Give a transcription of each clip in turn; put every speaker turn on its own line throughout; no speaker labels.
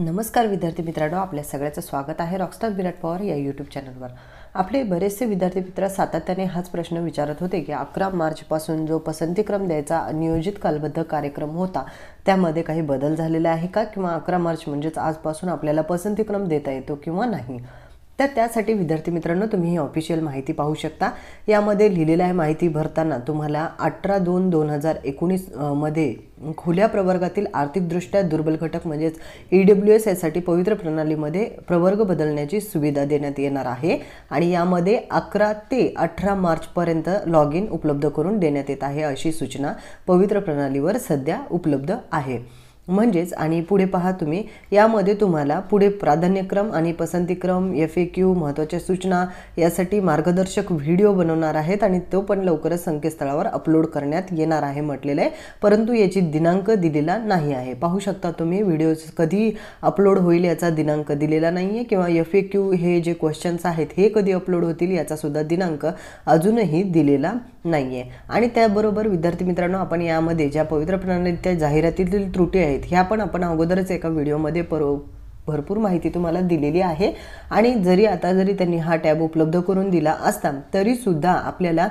नमस्कार विद्यार्थी मित्रांनो, आपल्या सगळ्यांचं स्वागत आहे रॉकस्टार विराट पवार या यूट्यूब चॅनलवर। आपले बरेचसे विद्यार्थी मित्र सातत्याने हाच प्रश्न विचारत होते की 11 मार्चपासून जो पसंतीक्रम द्यायचा नियोजित कालबद्ध कार्यक्रम होता त्यामध्ये काही बदल झालेला आहे का, किंवा 11 मार्च म्हणजेच आजपासून आपल्याला पसंतीक्रम देता येतो किंवा नाही। तर त्यासाठी विद्यार्थी मित्रांनो तुम्ही ही ऑफिशियल माहिती पाहू शकता। यामध्ये लिहिलेलं आहे, माहिती भरताना तुम्हाला 18/2/2019 मध्ये खुल्या प्रवर्गातील आर्थिकदृष्ट्या दुर्बल घटक म्हणजेच EWS यासाठी पवित्र प्रणालीमध्ये प्रवर्ग बदलण्याची सुविधा देण्यात येणार आहे आणि यामध्ये 11 ते 18 मार्च पर्यंत लॉग इन उपलब्ध करून देण्यात येत आहे अशी सूचना पवित्र प्रणालीवर सध्या उपलब्ध आहे। म्हणजेच आणि पुढे पहा तुम्ही, यामध्ये तुम्हाला पुढे प्राधान्यक्रम आणि पसंतीक्रम, FAQ, महत्त्वाच्या सूचना यासाठी मार्गदर्शक व्हिडिओ बनवणार आहेत आणि तो पण लवकरच संकेतस्थळावर अपलोड करण्यात येणार आहे म्हटलेलं आहे, परंतु याची दिनांक दिलेला नाही आहे। पाहू शकता तुम्ही, व्हिडिओ कधी अपलोड होईल याचा दिनांक दिलेला नाही आहे, किंवा FAQ हे जे क्वेश्चन्स आहेत हे कधी अपलोड होतील याचा सुद्धा दिनांक अजूनही दिलेला नाही आहे। आणि त्याबरोबर विद्यार्थी मित्रांनो, आपण यामध्ये ज्या पवित्र प्रणालीच्या जाहिरातीतील त्रुटी आहेत ह्या पण आपण अगोदरच एका व्हिडिओमध्ये भरपूर माहिती तुम्हाला दिलेली आहे। आणि जरी त्यांनी हा टॅब उपलब्ध करून दिला असता तरी सुद्धा आपल्याला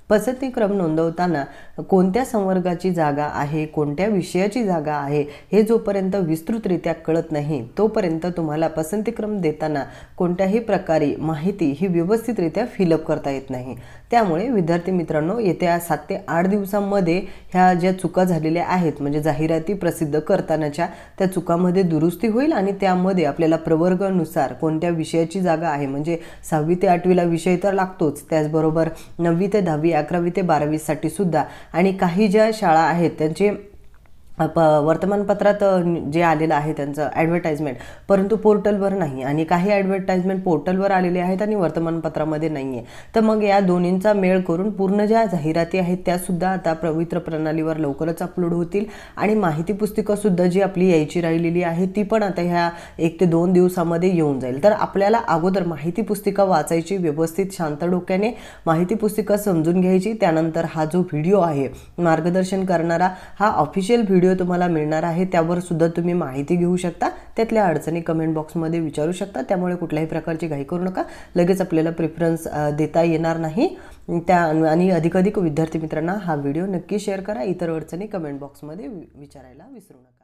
पसंतीक्रम नोंदवताना कोणत्या संवर्गाची जागा आहे, कोणत्या विषयाची जागा आहे हे जोपर्यंत विस्तृतरित्या कळत नाही तोपर्यंत तुम्हाला पसंतीक्रम देताना कोणत्याही प्रकारे माहिती ही व्यवस्थितरित्या फिलअप करता येत नाही। त्यामुळे विद्यार्थी मित्रांनो, येत्या 7 ते 8 दिवसांमध्ये ह्या ज्या चुका झालेल्या आहेत म्हणजे जाहिराती प्रसिद्ध करतानाच्या त्या चुकांमध्ये दुरुस्ती होईल आणि त्यामध्ये आपल्याला प्रवर्गानुसार कोणत्या विषयाची जागा आहे, म्हणजे 6वी ते 8वीला विषय तर लागतोच, त्याचबरोबर 9वी ते 10वी, 11वी ते 12वी साठी सुद्धा, आणि काही ज्या शाळा आहेत त्यांचे वर्तमानपत्रात जे आलेलं आहे त्यांचं ॲडव्हर्टाइजमेंट, परंतु पोर्टलवर नाही, आणि काही ॲडव्हर्टाइजमेंट पोर्टलवर आलेले आहेत आणि वर्तमानपत्रामध्ये नाही आहे। तर मग या दोन्हींचा मेळ करून पूर्ण ज्या जाहिराती आहेत त्यासुद्धा आता पवित्र प्रणालीवर लवकरच अपलोड होतील आणि माहिती पुस्तिकासुद्धा जी आपली यायची राहिलेली आहे ती पण आता ह्या 1 ते 2 दिवसामध्ये येऊन जाईल। तर आपल्याला अगोदर माहिती पुस्तिका वाचायची, व्यवस्थित शांत डोक्याने माहिती पुस्तिका समजून घ्यायची, त्यानंतर हा जो व्हिडिओ आहे मार्गदर्शन करणारा हा ऑफिशियल व्हिडिओ तुम्हाला मिळणार आहे, त्यावर सुद्धा तुम्ही माहिती घेऊ शकता, त्यातल्या अडचणी कमेंट बॉक्समध्ये विचारू शकता। त्यामुळे कुठल्याही प्रकारची घाई करू नका, लगेच आपल्याला प्रेफरन्स देता येणार नाही। आणि अधिकाधिक विद्यार्थी मित्रांना हा व्हिडिओ नक्की शेअर करा, इतर अडचणी कमेंट बॉक्समध्ये विचारायला विसरू नका।